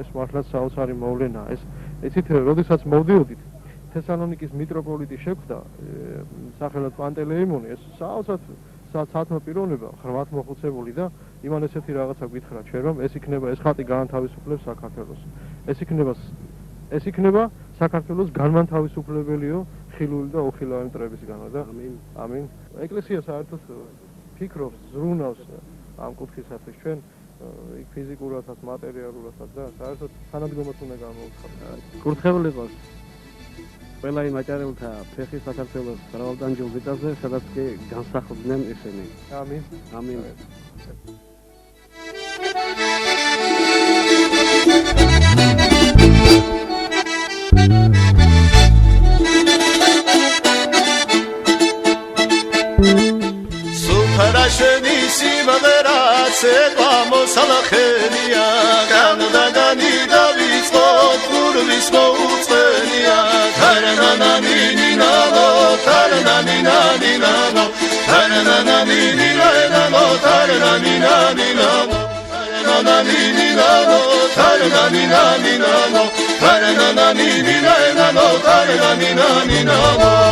ეს მართლაც საოცარი მოვლენაა. ეს იცით, როდესაც მოვდიოდით თესალონიკის მიტროპოლიტი შეხვდა სახელად პანტელეიმონი, ეს საოცრად სათნო პიროვნება, ხრმად მოხუცებული და იმან ესეთი რაღაცა გითხრა ჩვენ, რომ ეს ხატი განთავისუფლებს საქართველოს. ეს იქნება საქართველოს განმანთავისუფლებელიო ხილული და უხილავი მტრებისგანო და ამინ. ეკლესია საერთოდ ფიქრობს, ზრუნავს ამ კუთხისათვის ჩვენ იქ ფიზიკურადაც, მატერიალურადაც და საერთოდ თანადგომად უნდა გამოვხატოთ. კურთხეულ იყოს ყველა იმ აჭარელთა ფეხი საქართველოს მრავალდანჯულ ვიწაზე, სადაც კი განსახლდნენ ისინი. ამინ. ამინ. სუფრაშენი სიმღერაც ყვამოსალახენია, განუდაგანი დავიწყო თურმის მოუწყენია. Taranananinago, tarananinago, tarananinago, tarananinago, tarananinago, tarananinago, tarananinago, tarananinago.